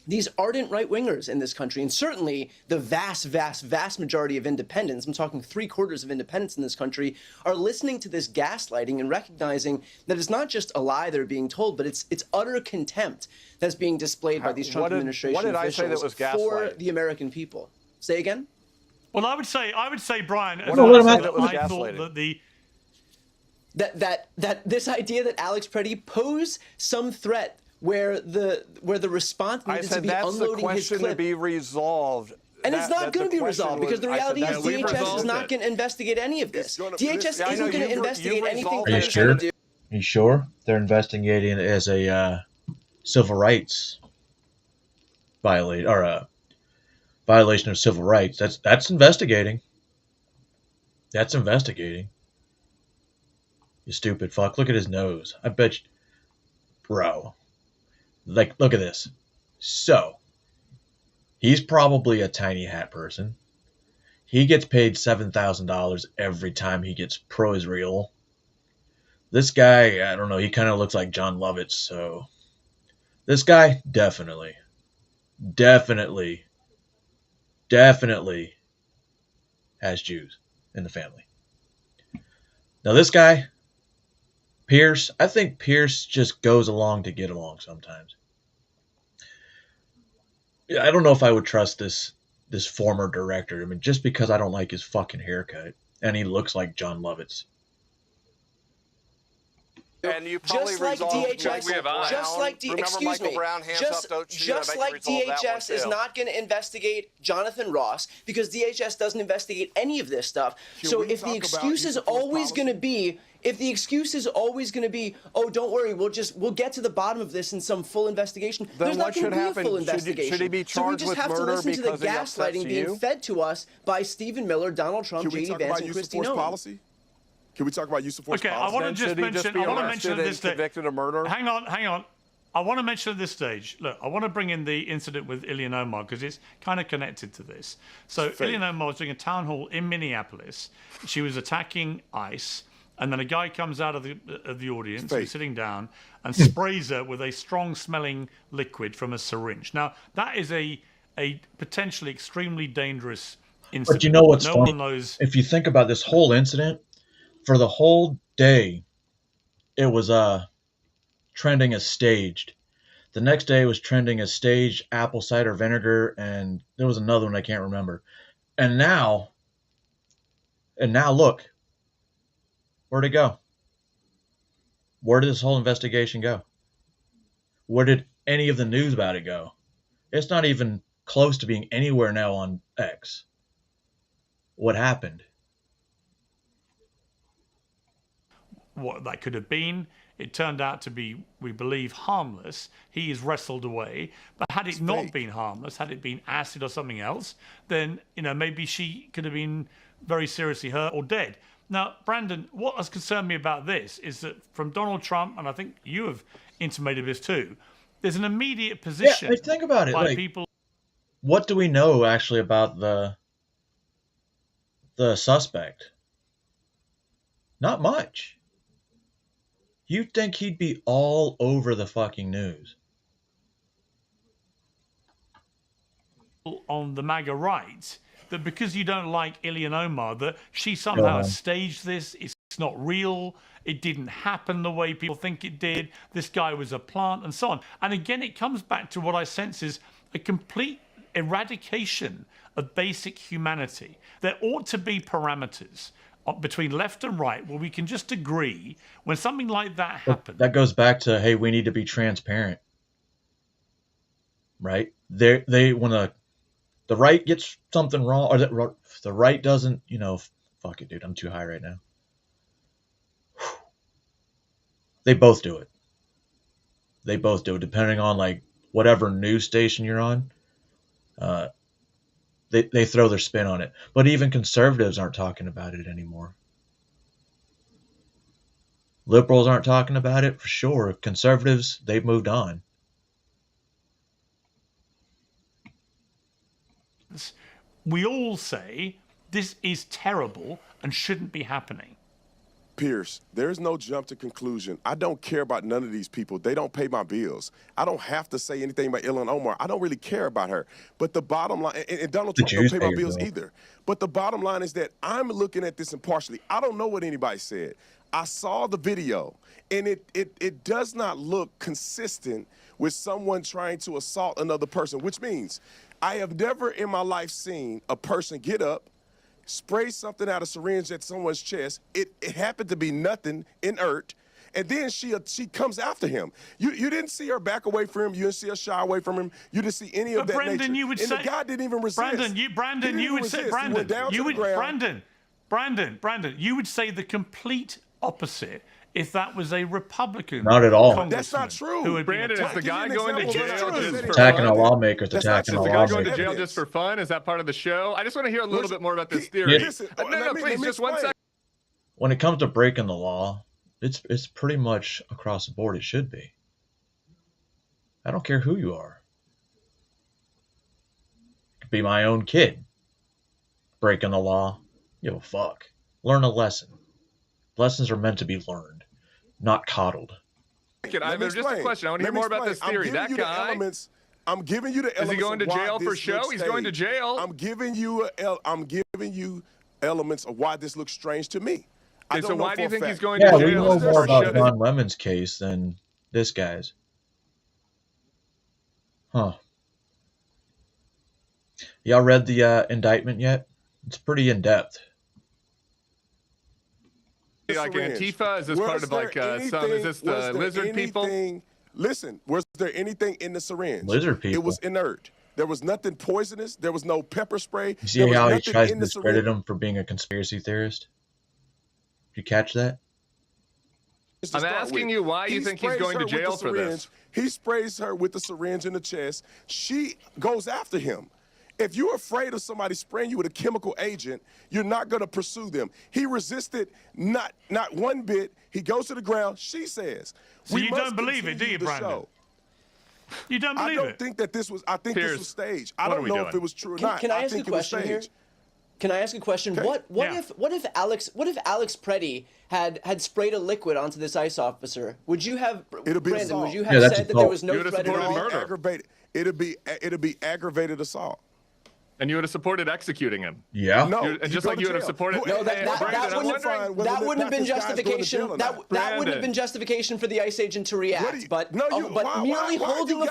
these ardent right-wingers in this country, and certainly the vast, vast, vast majority of independents, I'm talking 3/4 of independents in this country, are listening to this gaslighting and recognizing that it's not just a lie they're being told, but it's utter contempt that's being displayed by these Trump administration officials for the American people. Say again? Well, I would say, Brian, I thought that this idea that Alex Preddy posed some threat where the response needed to be unloading his clip. To be resolved. And it's not going to be resolved, because the reality is DHS is not going to investigate any of this. DHS isn't going to investigate anything they're trying to do. Are you sure? They're investigating it as a civil rights violation, or a violation of civil rights. That's investigating. That's investigating. You stupid fuck. Look at his nose. I bet you... Bro. Like, look at this. So, he's probably a tiny hat person. He gets paid $7,000 every time he gets pro-Israel. This guy, I don't know, he kind of looks like John Lovitz, so... This guy, definitely has Jews in the family. Now, this guy... Pierce, I think Pierce just goes along to get along sometimes. I don't know if I would trust this this former director. I mean, just because I don't like his fucking haircut and he looks like John Lovitz. And you probably just like DHS, just like excuse me, just like DHS is not going to investigate Jonathan Ross because DHS doesn't investigate any of this stuff. So if the excuse is always going to be, oh, don't worry, we'll get to the bottom of this in some full investigation. Then There's not going to be a full investigation. Should he be charged with murder? So we just have to listen to the because gaslighting being fed to us by Stephen Miller, Donald Trump, J.D. Vance, and Kristi Noem. Can we talk about use of force policy? I want to just mention. I want to mention at this stage. Convicted of murder. Hang on. I want to mention at this stage. Look, I want to bring in the incident with Ilhan Omar because it's kind of connected to this. So Ilhan Omar was doing a town hall in Minneapolis. She was attacking ICE, and then a guy comes out of the audience, who's sitting down, and sprays her with a strong-smelling liquid from a syringe. Now that is a potentially extremely dangerous incident. But you know what's no funny? one knows. If you think about this whole incident, for the whole day, it was trending as staged. The next day was trending as staged apple cider vinegar, and there was another one I can't remember. And now look, where'd it go? Where did this whole investigation go? Where did any of the news about it go? It's not even close to being anywhere now on X. What happened? What that could have been. It turned out to be, we believe, harmless. He is wrestled away. But had it not been harmless, had it been acid or something else, then maybe she could have been very seriously hurt or dead. Now, Brandon, what has concerned me about this is that from Donald Trump, and I think you have intimated this too, there's an immediate position. Yeah, think about it. By people. What do we know actually about the suspect? Not much. You'd think he'd be all over the fucking news. On the MAGA right, that because you don't like Ilhan Omar, that she somehow has staged this, it's not real, it didn't happen the way people think it did, this guy was a plant, and so on. And again, it comes back to what I sense is a complete eradication of basic humanity. There ought to be parameters between left and right where we can just agree when something like that happens. That goes back to, hey, we need to be transparent, right? They when the right gets something wrong, or the right doesn't, fuck it, dude, I'm too high right now. They both do it. They both do it, depending on like whatever news station you're on. They throw their spin on it. But even conservatives aren't talking about it anymore. Liberals aren't talking about it for sure. Conservatives, they've moved on. We all say this is terrible and shouldn't be happening. Pierce, there's no jump to conclusion. I don't care about none of these people. They don't pay my bills. I don't have to say anything about Ilhan Omar. I don't really care about her. But the bottom line, and Donald Trump don't pay my bills either. But the bottom line is that I'm looking at this impartially. I don't know what anybody said. I saw the video, and it does not look consistent with someone trying to assault another person, which means I have never in my life seen a person get up, spray something out of syringe at someone's chest. It happened to be nothing, inert, and then she comes after him. You didn't see her back away from him. You didn't see her shy away from him. You didn't see any of that Brandon, nature. You would and say, the guy didn't even resist. Brandon, you would say the complete opposite if that was a Republican. Not at all. That's not true. Brandon, is the guy going to jail just for attacking fun? a lawmaker? Attacking a lawmaker. Is the guy going to jail just for fun? Is that part of the show? I just want to hear a little bit more about this theory. Listen, No, please, just 1 second. When it comes to breaking the law, it's pretty much across the board. It should be. I don't care who you are. It could be my own kid breaking the law. Give a fuck. Learn a lesson. Lessons are meant to be learned, not coddled. There's just a question. I want to hear more about this theory. That guy. I'm giving you the elements. Is he going to jail for show? He's going to jail. I'm giving you elements of why this looks strange to me. So why do you think he's going to jail? Yeah, we know more about Don Lemon's case than this guy's. Huh. Y'all read the indictment yet? It's pretty in depth. Like Antifa? Is this part of like some? Is this the lizard people? Listen, was there anything in the syringe? Lizard people. It was inert. There was nothing poisonous. There was no pepper spray. You see how he tries to discredit him for being a conspiracy theorist? Did you catch that? I'm asking you why you think he's going to jail for this. He sprays her with the syringe in the chest. She goes after him. If you're afraid of somebody spraying you with a chemical agent, you're not going to pursue them. He resisted not one bit. He goes to the ground. She says, so you don't believe it, do you, Brandon? You don't believe it? I don't think that this was, I think this was staged. I don't know if it was true or not. Can I ask a question here? Can I ask a question? Okay. What if Alex Preddy had sprayed a liquid onto this ICE officer? Would you have, Brandon, would you have said that there was no threat at all? It'd be aggravated assault. And you would have supported executing him. Yeah. No, and just like you would have supported. No, that wouldn't have been justification. That wouldn't have been justification for the ICE agent to react. But merely holding a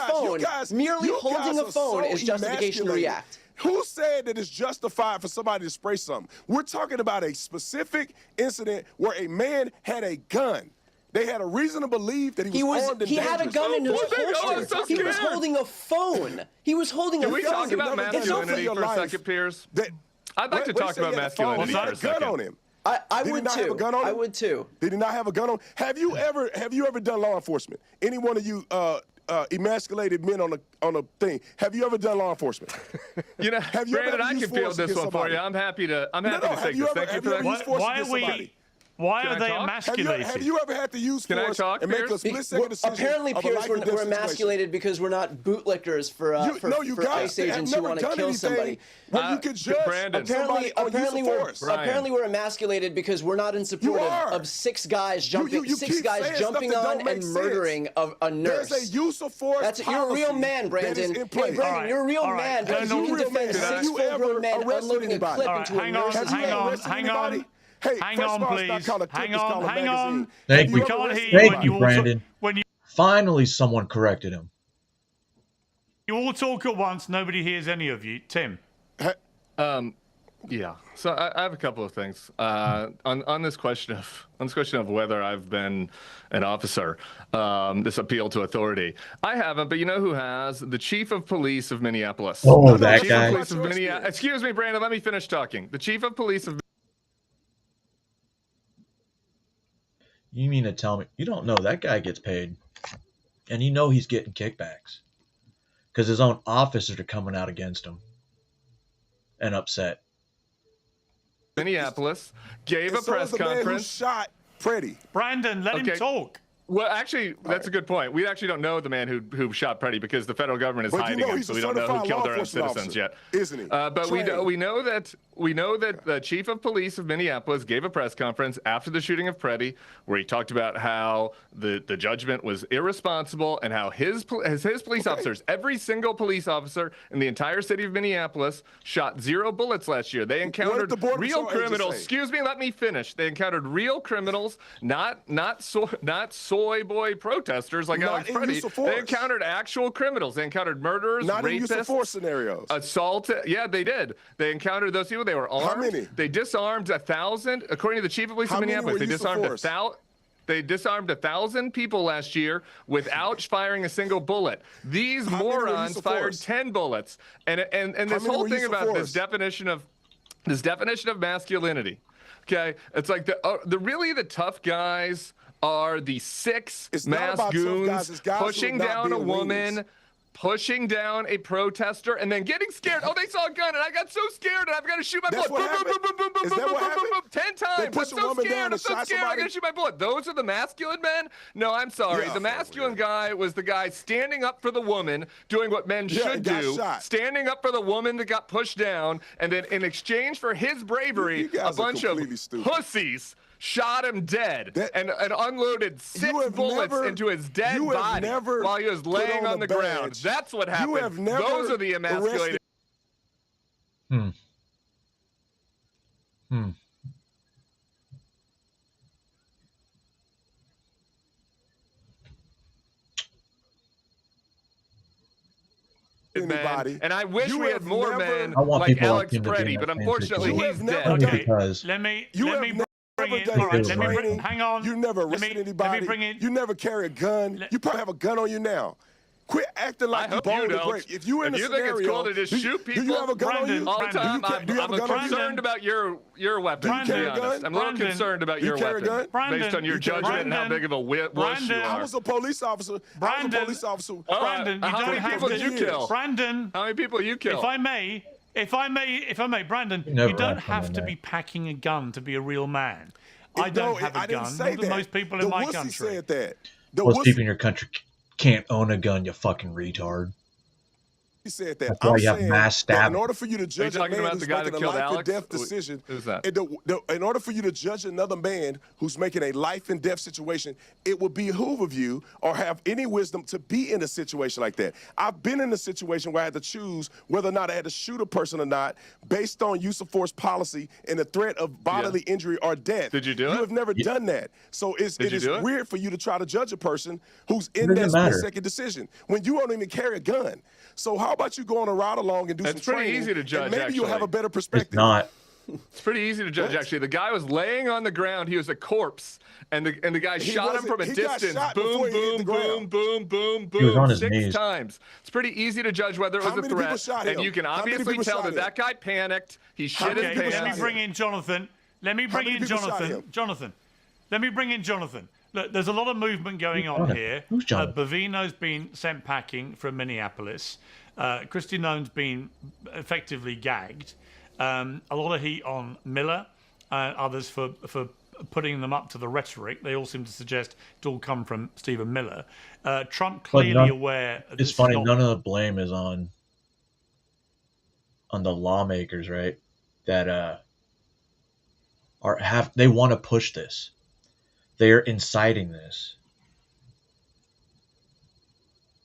phone is justification to react. Who said that it's justified for somebody to spray something? We're talking about a specific incident where a man had a gun. They had a reason to believe that he was armed and dangerous. He had a gun in his holster. He was holding a phone. He was holding a phone. Can we talk about masculinity for a second, Piers? I'd like to talk about masculinity for a second. On him. I would too. I would too. Did he not have a gun on? Have you ever done law enforcement? Any one of you emasculated men on a thing? Have you ever done law enforcement? You know, Brandon, I can field this one for you. I'm happy to take this. Thank you for that. Why are they emasculated? Have you ever had to use force and make a split-second decision? Apparently, Piers, we're emasculated because we're not bootlickers for ICE agents who want to kill somebody. Well, you can judge apparently we're emasculated because we're not in support of six guys jumping on and murdering a nurse. There's a use of force. You're a real man, Brandon. Hey, Brandon, you're a real man because you can defend six full-grown men unloading a clip into a nurse's head. Hang on. Hey, hang on, please. Hang on. Thank you, Brandon. Finally, someone corrected him. You all talk at once. Nobody hears any of you. Tim. Yeah. So I have a couple of things on this question of whether I've been an officer. This appeal to authority. I haven't, but you know who has? The chief of police of Minneapolis. Oh, that guy. Excuse me, Brandon. Let me finish talking. The chief of police of. You mean to tell me you don't know that guy gets paid, and you know he's getting kickbacks because his own officers are coming out against him and upset. Minneapolis gave a press conference. Man who shot Freddie. Brandon, let him talk. Well, actually, that's a good point. We actually don't know the man who shot Preddy because the federal government is hiding him, so we don't know who killed their own citizens yet. Isn't he? But we know that the chief of police of Minneapolis gave a press conference after the shooting of Preddy, where he talked about how the judgment was irresponsible and how his police officers, every single police officer in the entire city of Minneapolis, shot 0 bullets last year. They encountered real criminals. Excuse me, let me finish. They encountered real criminals, not soy boy protesters like Alex Preddy. They encountered actual criminals. They encountered murderers, not rapists, in use of force scenarios. Assault. Yeah, they did. They encountered those people. They were armed. How many? They disarmed 1,000. According to the chief of police of Minneapolis, they disarmed 1,000. They disarmed 1,000 people last year without firing a single bullet. These morons fired 10 bullets. And this whole thing about this definition of masculinity. Okay, it's like the tough guys are the 6 masked goons pushing down a woman, pushing down a protester, and then getting scared. Oh, they saw a gun, and I got so scared, and I've got to shoot my bullet. Boom, boom, boom, boom, boom, boom, boom, boom, boom, boom, 10 times. I'm so scared. I got to shoot my bullet. Those are the masculine men? No, I'm sorry. The masculine guy was the guy standing up for the woman, doing what men should do, standing up for the woman that got pushed down, and then in exchange for his bravery, a bunch of pussies shot him dead and unloaded 6 bullets into his dead body while he was laying on the ground. That's what happened. Those are the emasculated. anybody. And I wish we had more men I want like people Alex like him to be Preddy, in but that same unfortunately situation. he's You have dead. never Okay, Because let me You let have me never bring it. done All right, any let me training. hang on. You never Let arrested me anybody. bring it. You never carry a gun. You probably have a gun on you now. Quit acting I like you hope you bold to don't. break. If you in If a you think scenario, it's cool to just shoot do you people have a gun on you? all the time, Do you have I'm a gun on you? concerned about your weapon, Do you to be carry a honest. gun? I'm a little Brandon, concerned about do you your carry a weapon, gun? Brandon, based on your you carry a judgment and how Brandon, big of a wuss you Brandon, I are. was a police officer. I was a Brandon, police officer. Brandon, you how don't many have people to. did you kill? Brandon, How many people you kill? if I may, Brandon, You never you don't have have someone to that. be packing a gun to be a real man. I No, don't have a I didn't gun. say Nor do that. most people the in my wussy country. said that. The most wussy people in your country can't own a gun, you fucking retard. said that. That's why I'm you have saying mass that in stabbing. order for you to judge a talking man about who's the guy making that a killed life and Alex? death decision, Who's that? In order for you to judge another man who's making a life and death situation, it would behoove of you or have any wisdom to be in a situation like that. I've been in a situation where I had to choose whether or not I had to shoot a person or not based on use of force policy and the threat of bodily injury or death. Did you do it? You have never done that. So it you is do it? weird for you to try to judge a person who's in It that doesn't matter. split-second decision when you don't even carry a gun. So how about you go on a ride along and do It's some pretty training, easy to judge, and maybe you'll have actually. a better It's perspective. not. It's pretty easy to judge, actually. The guy was laying on the ground. He was a corpse. And the guy He shot him wasn't- from a he got distance. shot Boom, before he hit boom, the boom, ground. boom, boom, He was on boom, his 6 knees. times. It's pretty easy to judge whether it How was a many people threat. shot And him? you can How many obviously people tell shot that him? that guy panicked. He shit Okay, his let pants. me bring in Jonathan. Let me bring many in people shot Jonathan. him? Let me bring in Jonathan. Look, there's a lot of movement going on Jonathan? here. Who's Jonathan? Bavino's been sent packing from Minneapolis. Kristi Noem's been effectively gagged. A lot of heat on Miller and others for putting them up to the rhetoric. They all seem to suggest it all come from Stephen Miller. Trump clearly aware. That It's this funny. is not, None of the blame is on the lawmakers, right? That they want to push this. They are inciting this.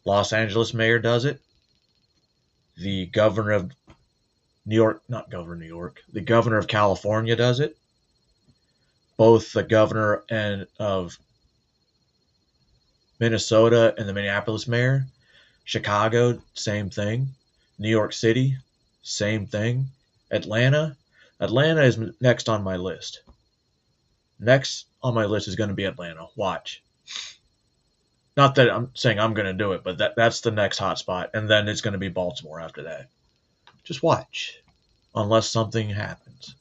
Los Angeles mayor does it. The governor of New York, not governor of New York, the governor of California does it. Both the governor of Minnesota and the Minneapolis mayor. Chicago, same thing. New York City, same thing. Atlanta is next on my list. Next on my list is going to be Atlanta. Watch. Not that I'm saying I'm going to do it, but that's the next hot spot. And then it's going to be Baltimore after that. Just watch. Unless something happens.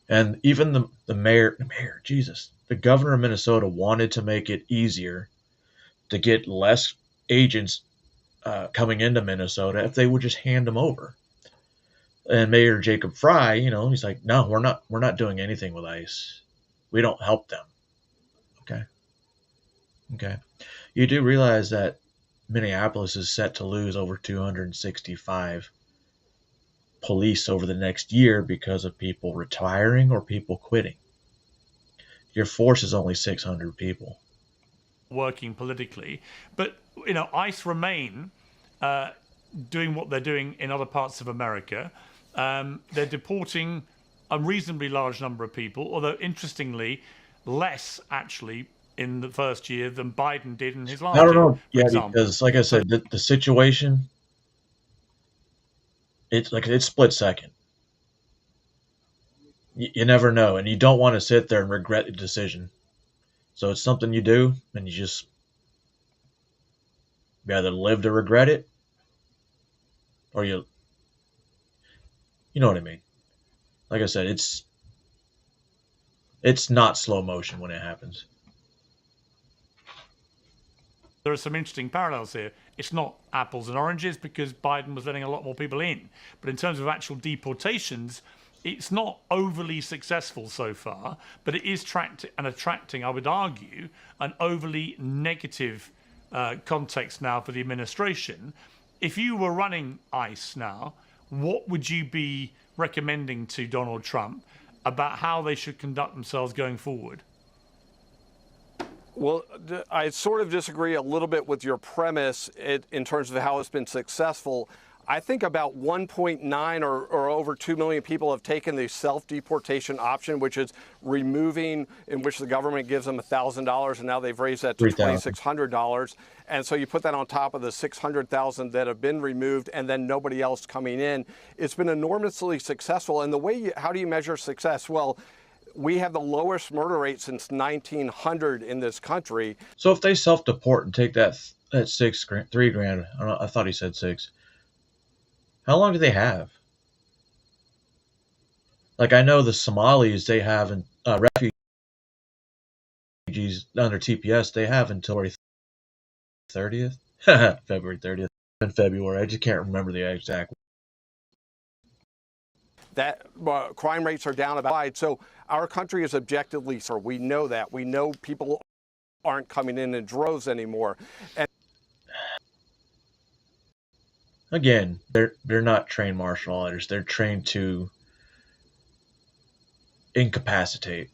And even the mayor, Jesus, the governor of Minnesota wanted to make it easier to get less agents coming into Minnesota if they would just hand them over. And Mayor Jacob Frey, he's like, no, we're not doing anything with ICE. We don't help them. Okay. You do realize that Minneapolis is set to lose over 265 police over the next year because of people retiring or people quitting. Your force is only 600 people. Working politically, but ICE remain doing what they're doing in other parts of America. They're deporting a reasonably large number of people, although interestingly, less actually in the first year than Biden did in his last year. I don't know. Yeah, example. because like I said, the situation, it's split second. You never know, and you don't want to sit there and regret the decision. So it's something you do, and you just either live to regret it, or you know what I mean. Like I said, it's not slow motion when it happens. There are some interesting parallels here. It's not apples and oranges because Biden was letting a lot more people in. But in terms of actual deportations, it's not overly successful so far, but it is attracting, I would argue, an overly negative context now for the administration. If you were running ICE now, what would you be recommending to Donald Trump about how they should conduct themselves going forward? Well, I sort of disagree a little bit with your premise in terms of how it's been successful. I think about 1.9 or over 2 million people have taken the self-deportation option, which is removing, in which the government gives them $1,000, and now they've raised that to $2,600. And so you put that on top of the 600,000 that have been removed, and then nobody else coming in. It's been enormously successful. And the way, how do you measure success? Well, we have the lowest murder rate since 1900 in this country. So if they self-deport and take that $3,000, I thought he said 6. How long do they have? Like, I know the Somalis, they have refugees under TPS, they have until February 30th. February 30th. In February. I just can't remember the exact. That crime rates are down about. So our country is objectively, sir, we know that. We know people aren't coming in droves anymore. And again, they're not trained martial artists. They're trained to incapacitate.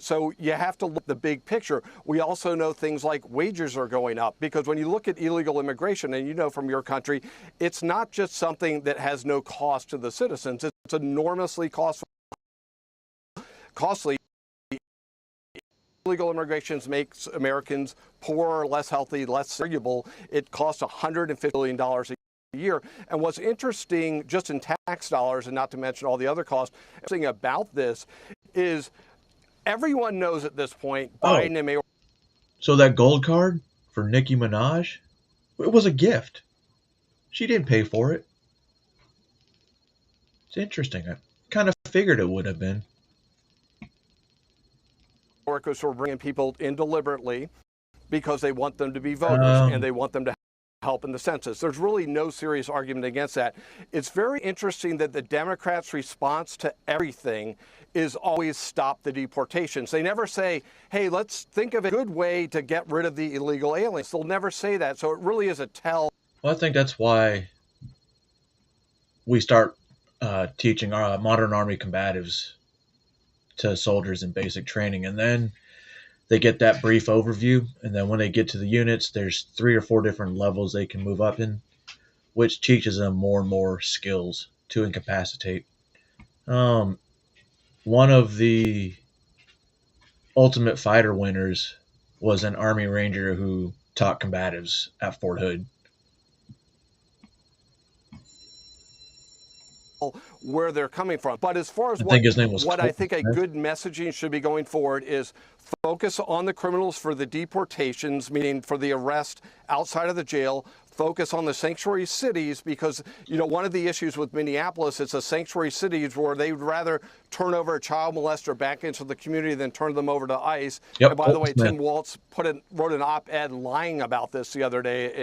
So you have to look at the big picture. We also know things like wages are going up, because when you look at illegal immigration, and you know from your country, it's not just something that has no cost to the citizens. It's enormously costly. Illegal immigration makes Americans poorer, less healthy, less valuable. It costs $150 billion a year. And what's interesting, just in tax dollars, and not to mention all the other costs, thing about this is everyone knows at this point Biden and Mayor. So that gold card for Nicki Minaj, it was a gift. She didn't pay for it. It's interesting. I kind of figured it would have been. Workers who are bringing people in deliberately because they want them to be voters and they want them to help in the census. There's really no serious argument against that. It's very interesting that the Democrats' response to everything is always stop the deportations. They never say, hey, let's think of a good way to get rid of the illegal aliens. They'll never say that. So it really is a tell. Well, I think that's why we start teaching our modern Army combatives to soldiers in basic training, and then they get that brief overview, and then when they get to the units, there's 3 or 4 different levels they can move up in, which teaches them more and more skills to incapacitate. One of the Ultimate Fighter winners was an Army Ranger who taught combatives at Fort Hood. Where they're coming from. But as far as what I think a good messaging should be going forward is focus on the criminals for the deportations, meaning for the arrest outside of the jail. Focus on the sanctuary cities, because, you know, one of the issues with Minneapolis is the sanctuary cities where they would rather turn over a child molester back into the community than turn them over to ICE. Yep. And by the way, Tim Walz wrote an op-ed lying about this the other day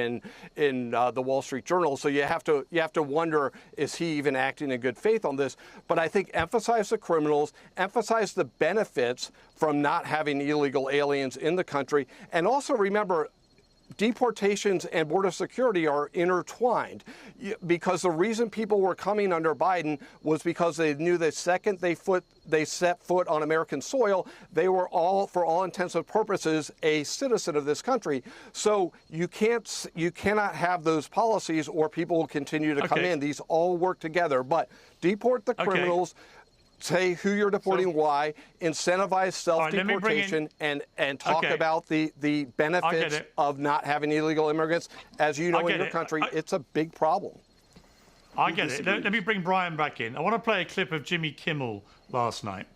in the Wall Street Journal. So you have to wonder, is he even acting in good faith on this? But I think emphasize the criminals, emphasize the benefits from not having illegal aliens in the country, and also remember, deportations and border security are intertwined, because the reason people were coming under Biden was because they knew the second they set foot on American soil, they were all, for all intents and purposes, a citizen of this country. So you cannot have those policies, or people will continue to come in. These all work together. But deport the criminals. Say who you're deporting, why, incentivize self-deportation, and talk about the benefits of not having illegal immigrants. As you know, in your country, it's a big problem. I get it. Let me bring Brian back in. I want to play a clip of Jimmy Kimmel last night.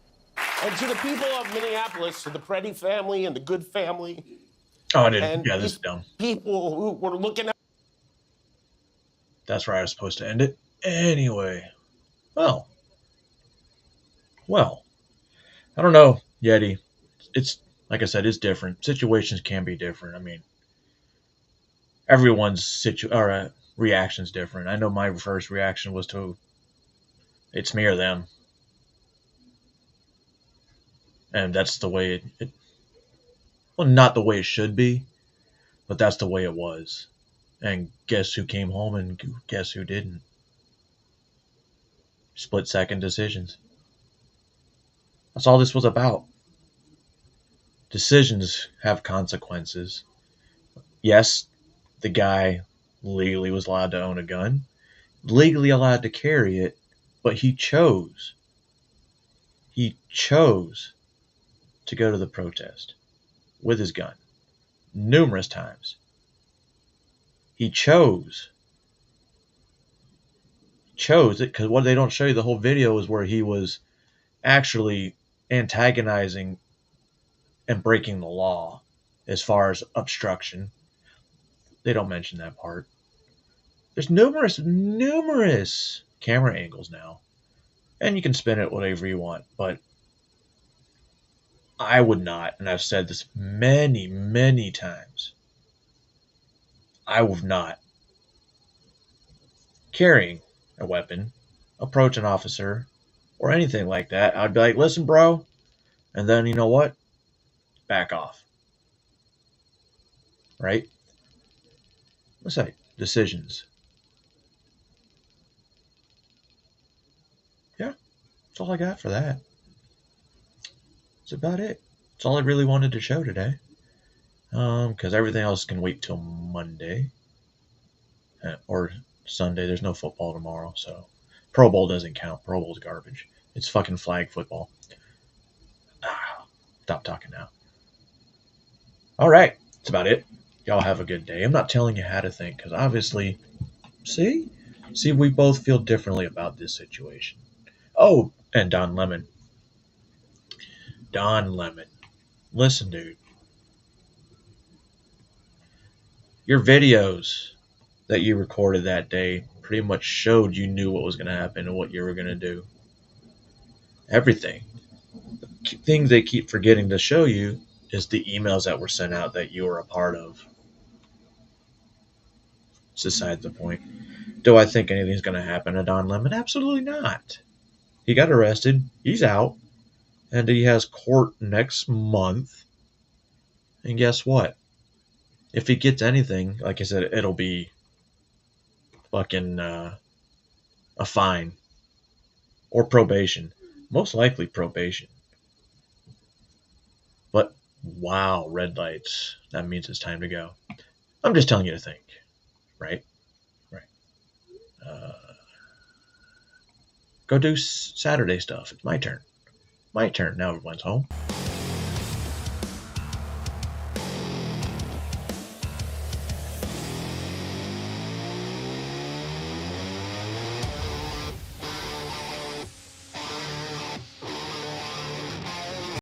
And to the people of Minneapolis, to the Preddy family and the Good family. Oh, I didn't. Yeah, this is dumb. People who were looking at. That's where I was supposed to end it. Anyway. Well, I don't know, Yeti. It's, like I said, it's different. Situations can be different. I mean, everyone's reaction's different. I know my first reaction was to, it's me or them. And that's the way well, not the way it should be, but that's the way it was. And guess who came home and guess who didn't? Split-second decisions. That's all this was about. Decisions have consequences. Yes, the guy legally was allowed to own a gun, legally allowed to carry it, but he chose to go to the protest with his gun numerous times. He chose it because what they don't show you the whole video is where he was actually antagonizing and breaking the law as far as obstruction. They don't mention that part. There's numerous camera angles now, and you can spin it whatever you want, but I would not, and I've said this many times, I would not, carrying a weapon, approach an officer or anything like that. I'd be like, listen, bro, and then you know what? Back off. Right? What's that? Decisions. Yeah, that's all I got for that. That's about it. That's all I really wanted to show today. Because everything else can wait till Monday. Or Sunday. There's no football tomorrow, so Pro Bowl doesn't count. Pro Bowl's garbage. It's fucking flag football. Stop talking now. All right, that's about it. Y'all have a good day. I'm not telling you how to think, because obviously, see, we both feel differently about this situation. Oh, and Don Lemon. Listen, dude. Your videos that you recorded that day pretty much showed you knew what was going to happen and what you were going to do. Everything. The things they keep forgetting to show you is the emails that were sent out that you were a part of. It's beside the point. Do I think anything's going to happen to Don Lemon? Absolutely not. He got arrested. He's out. And he has court next month. And guess what? If he gets anything, like I said, it'll be fucking a fine. Or probation. Most likely probation. But, wow, red lights. That means it's time to go. I'm just telling you to think. Right? Go do Saturday stuff. It's my turn. Now everyone's home.